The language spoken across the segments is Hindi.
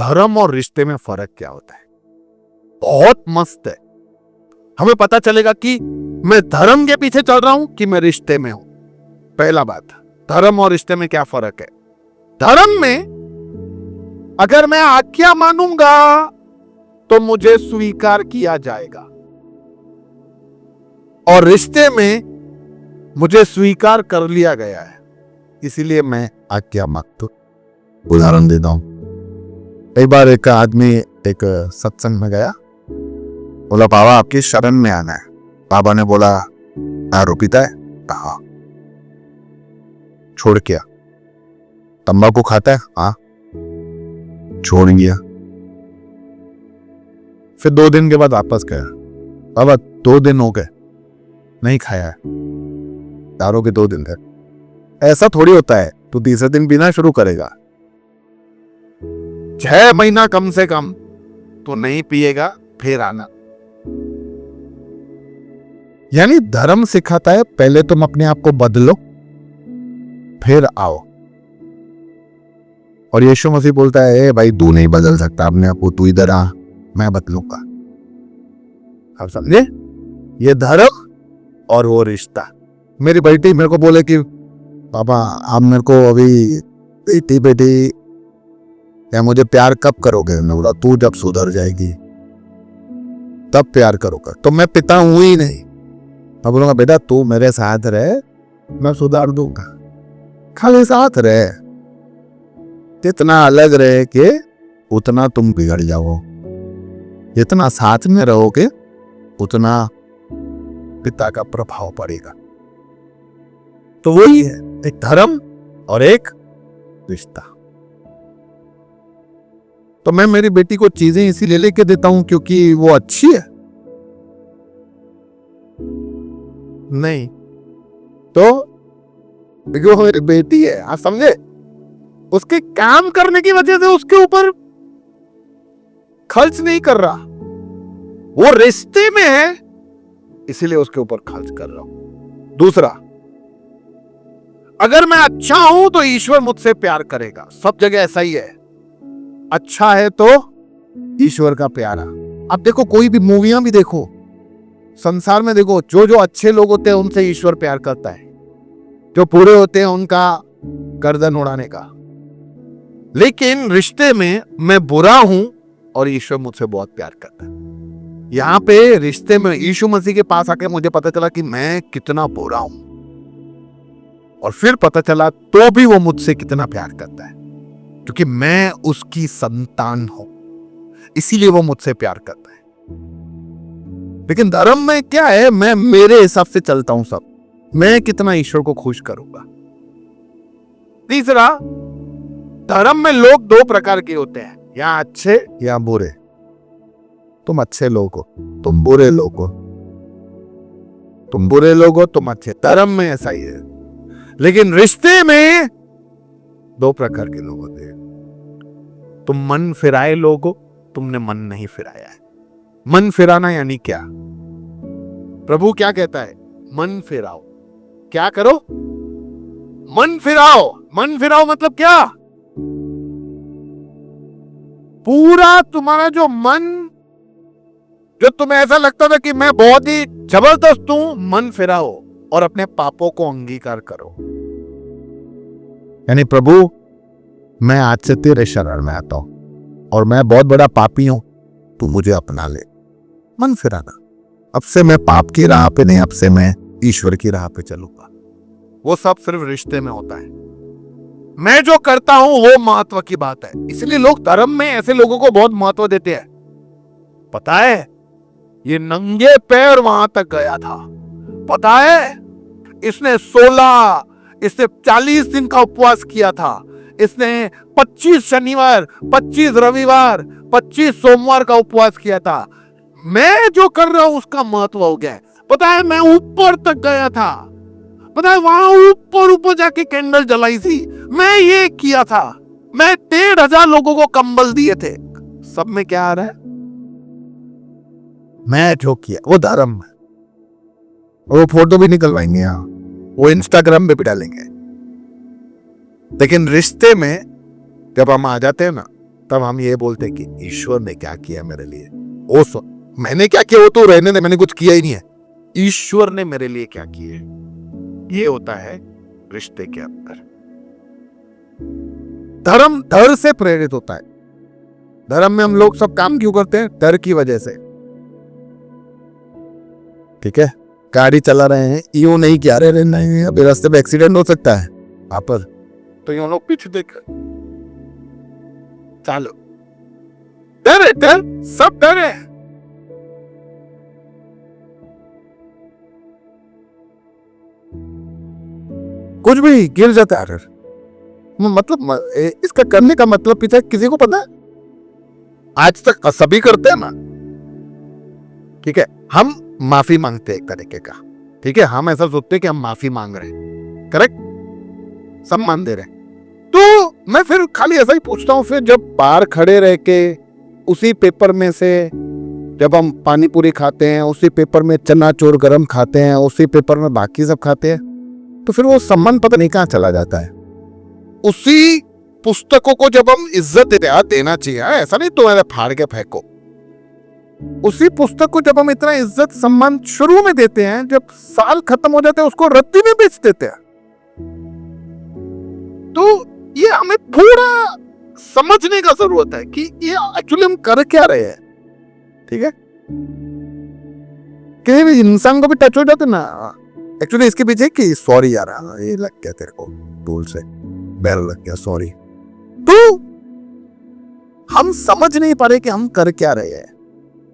धर्म और रिश्ते में फर्क क्या होता है। बहुत मस्त है, हमें पता चलेगा कि मैं धर्म के पीछे चल रहा हूं कि मैं रिश्ते में हूं। पहला बात, धर्म और रिश्ते में क्या फर्क है। धर्म में अगर मैं आज्ञा मानूंगा तो मुझे स्वीकार किया जाएगा, और रिश्ते में मुझे स्वीकार कर लिया गया है, इसीलिए मैं आज्ञा मानता हूं। उदाहरण देता हूं, कई बार एक आदमी एक सत्संग में गया, बोला बाबा आपकी शरण में आना है। बाबा ने बोला दारू पीता है? कहा। छोड़ क्या? तंबाकू खाता है? हाँ, छोड़ गया। फिर 2 दिन के बाद वापस गया, बाबा 2 दिन हो गए नहीं खाया है, दारू के 2 दिन थे। ऐसा थोड़ी होता है, तो तीसरे दिन पीना शुरू करेगा। 6 महीना कम से कम तो नहीं पिएगा, फिर आना। यानी धर्म सिखाता है पहले तुम अपने आप को बदलो फिर आओ। और यीशु मसीह बोलता है ए भाई तू नहीं बदल सकता अपने आप को, तू इधर आ, मैं बदलूंगा। आप समझे, ये धर्म और वो रिश्ता। मेरी बेटी मेरे को बोले कि पापा आप मेरे को अभी बेटी या मुझे प्यार कब करोगे। मैं बोला तू जब सुधर जाएगी तब प्यार करोगा। तो मैं पिता हूं ही नहीं, मैं बोलूंगा बेटा तू मेरे साथ रहे, मैं सुधार दूंगा, खाली साथ रहे। जितना अलग रहे के उतना तुम बिगड़ जाओ, जितना साथ में रहोगे उतना पिता का प्रभाव पड़ेगा। तो वही है, एक धर्म और एक रिश्ता। तो मैं मेरी बेटी को चीजें इसीलिए लेके देता हूं क्योंकि वो अच्छी है नहीं, तो वो मेरी बेटी है, आप समझे। उसके काम करने की वजह से उसके ऊपर खर्च नहीं कर रहा, वो रिश्ते में है इसीलिए उसके ऊपर खर्च कर रहा हूं। दूसरा, अगर मैं अच्छा हूं तो ईश्वर मुझसे प्यार करेगा। सब जगह ऐसा ही है, अच्छा है तो ईश्वर का प्यारा। अब देखो कोई भी मूवियां भी देखो, संसार में देखो, जो जो अच्छे लोग होते हैं उनसे ईश्वर प्यार करता है, जो बुरे होते हैं उनका गर्दन उड़ाने का। लेकिन रिश्ते में मैं बुरा हूं और ईश्वर मुझसे बहुत प्यार करता है। यहां पे रिश्ते में यीशु मसीह के पास आके मुझे पता चला कि मैं कितना बुरा हूं, और फिर पता चला तो भी वो मुझसे कितना प्यार करता है, क्योंकि मैं उसकी संतान हूं, इसीलिए वो मुझसे प्यार करता है। लेकिन धर्म में क्या है, मैं मेरे हिसाब से चलता हूं सब, मैं कितना ईश्वर को खुश करूंगा। तीसरा, धर्म में लोग 2 प्रकार के होते हैं, या अच्छे या बुरे। तुम अच्छे लोग हो, तुम बुरे लोग हो, तुम बुरे लोग हो, तुम अच्छे। धर्म में ऐसा ही है। लेकिन रिश्ते में 2 प्रकार के लोग होते हैं। तुम मन फिराए लोग हो, तुमने मन नहीं फिराया है। मन फिराना यानी क्या? प्रभु क्या कहता है? मन फिराओ। क्या करो? मन फिराओ। मन फिराओ मतलब क्या? पूरा तुम्हारा जो मन, जो तुम्हें ऐसा लगता था कि मैं बहुत ही जबरदस्त हूं, मन फिराओ और अपने पापों को अंगीकार करो। यानी प्रभु मैं आज से तेरे शरण में आता हूं और मैं बहुत बड़ा पापी हूं, तू मुझे अपना ले। मन फिराना। अब से मैं पाप की राह पे नहीं, अब से मैं ईश्वर की राह पे चलूंगा। वो सब सिर्फ रिश्ते में होता है। मैं जो करता हूं वो महत्व की बात है। इसलिए लोग धर्म में ऐसे लोगों को बहुत महत्व देते हैं। पता है ये नंगे पैर वहां तक गया था, पता है इसने 40 दिन का उपवास किया था, इसने 25 शनिवार, 25 रविवार, 25 सोमवार का उपवास किया था। मैं जो कर रहा हूं उसका महत्व हो गया है। पता है मैं ऊपर तक गया था, पता है वहां ऊपर जाके कैंडल जलाई थी, मैं ये किया था, मैं 1,500 लोगों को कंबल दिए थे। सब में क्या आ रहा है? मैं जो किया वो धर्म है। वो फोटो भी निकलवाएंगे यहाँ, वो इंस्टाग्राम पे भी डालेंगे। लेकिन रिश्ते में जब हम आ जाते हैं ना, तब हम ये बोलते हैं कि ईश्वर ने क्या किया मेरे लिए। मैंने क्या किया वो तो रहने दे, मैंने कुछ किया ही नहीं है। ईश्वर ने मेरे लिए क्या किया, ये होता है रिश्ते के अंदर। धर्म डर से प्रेरित होता है। धर्म में हम लोग सब काम क्यों करते हैं? डर की वजह से। ठीक है, गाड़ी चला रहे हैं, यूं नहीं कि अरे नहीं अभी रास्ते में एक्सीडेंट हो सकता है वहां पर, तो यूं लोग पीछे देख चलो, डर है, डर, सब डर है। कुछ भी गिर जाता है डर। मतलब इसका करने का मतलब पीछे किसी को पता है? आज तक सभी करते हैं ना। ठीक है, हम माफी मांगते हैं एक तरीके का। ठीक है, हम ऐसा सोचते हैं कि हम माफी मांग रहे हैं, करेक्ट, सम्मान दे रहे हैं। तो मैं फिर खाली ऐसा ही पूछता हूं, फिर जब बाहर खड़े रह के उसी पेपर में से जब हम पानी पूरी खाते हैं, उसी पेपर में चना चोर गरम खाते हैं, उसी पेपर में बाकी सब खाते हैं, तो फिर वो सम्मान पता नहीं कहां चला जाता है। उसी पुस्तकों को जब हम इज्जत देना चाहिए, ऐसा नहीं तुम्हारे फाड़ के फेंको। उसी पुस्तक को जब हम इतना इज्जत सम्मान शुरू में देते हैं, जब साल खत्म हो जाते हैं उसको रद्दी में बेच देते हैं। तो ये हमें थोड़ा समझने का जरूरत है कि ये एक्चुअली हम कर क्या रहे हैं। ठीक है, किसी भी इंसान को भी टच हो जाते ना, एक्चुअली इसके पीछे कि सॉरी यार, ये लग गया तेरे को टूल से, बैल लग गया, सॉरी। तो हम समझ नहीं पा रहे कि हम कर क्या रहे हैं,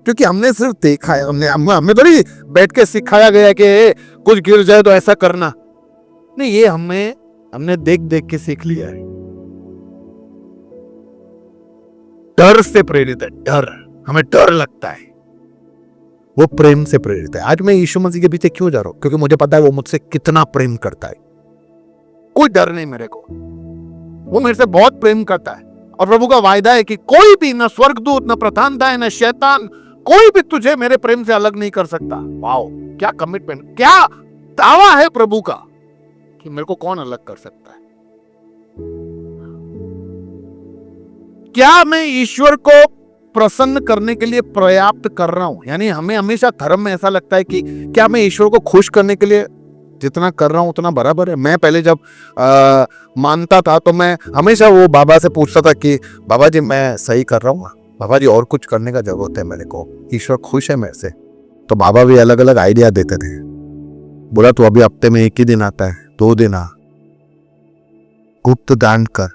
क्योंकि हमने सिर्फ देखा है। हमें थोड़ी बैठ के सिखाया गया कि कुछ गिर जाए तो ऐसा करना नहीं। ये हमने देख देख के सीख लिया है। डर से प्रेरित है, डर, हमें डर लगता है, वो प्रेम से प्रेरित है। आज मैं यीशु मसीह के पीछे क्यों जा रहा हूं? क्योंकि मुझे पता है वो मुझसे कितना प्रेम करता है। कोई डर नहीं मेरे को, वो मेरे से बहुत प्रेम करता है। और प्रभु का वायदा है कि कोई भी, न स्वर्गदूत, न प्रधानता, न शैतान, कोई भी तुझे मेरे प्रेम से अलग नहीं कर सकता। वाओ, क्या कमिटमेंट, क्या दावा है प्रभु का कि मेरे को कौन अलग कर सकता है। क्या मैं ईश्वर को प्रसन्न करने के लिए पर्याप्त कर रहा हूं? यानी हमें हमेशा धर्म में ऐसा लगता है कि क्या मैं ईश्वर को खुश करने के लिए जितना कर रहा हूं उतना बराबर है। मैं पहले जब मानता था तो मैं हमेशा वो बाबा से पूछता था कि बाबा जी मैं सही कर रहा हूँ? बाबा जी और कुछ करने का जरूरत है मेरे को, ईश्वर खुश है मेरे से? तो बाबा भी अलग अलग आइडिया देते थे। बोला तो अभी हफ्ते में 1 ही दिन आता है, 2 दिन आ, गुप्त दान कर,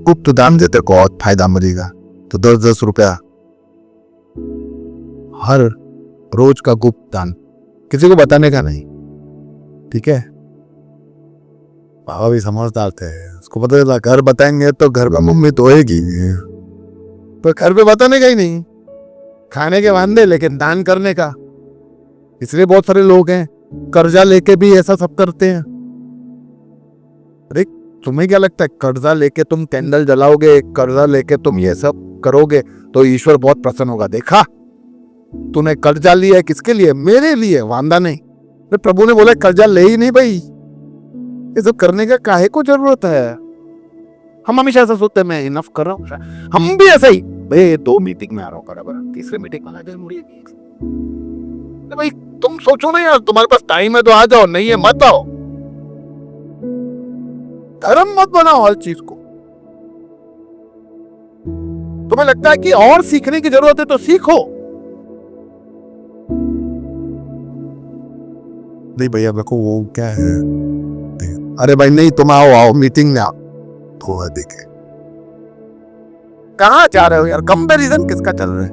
गुप्त दान देते को और फायदा मिलेगा। तो 10-10 रुपया हर रोज का गुप्त दान, किसी को बताने का नहीं। ठीक है, बाबा भी समझदार थे, उसको पता चला घर बताएंगे तो घर में मम्मी धोएगी, पर घर पे बताने का ही नहीं, खाने के वादे लेकिन दान करने का। इसलिए बहुत सारे लोग हैं कर्जा लेके भी ऐसा सब करते हैं। अरे तुम्हें क्या लगता है कर्जा लेके तुम कैंडल जलाओगे, कर्जा लेके तुम ये सब करोगे तो ईश्वर बहुत प्रसन्न होगा? देखा, तूने कर्जा लिया है किसके लिए? मेरे लिए, वांदा नहीं। तो प्रभु ने बोला कर्जा ले ही नहीं भाई, ये सब करने का काहे को जरूरत है? हम हमेशा ऐसा सोचते हैं मैं इनफ कर रहा हूँ। हम भी ऐसा ही, भाई 2 मीटिंग में आ रहा हूँ बराबर, 3री मीटिंग में आ जाए मुड़िए। भाई तुम सोचो ना यार, तुम्हारे पास टाइम है तो आ जाओ, नहीं है मत आओ। धर्म मत बनाओ हर चीज को। तुम्हें लगता है कि और सीखने की जरूरत है तो सीखो। नहीं भैया मेरे को वो क्या है, अरे भाई नहीं तुम आओ मीटिंग में आओ तो देखे। कहां जा रहे हो यार? कंपैरिजन किसका चल रहा है?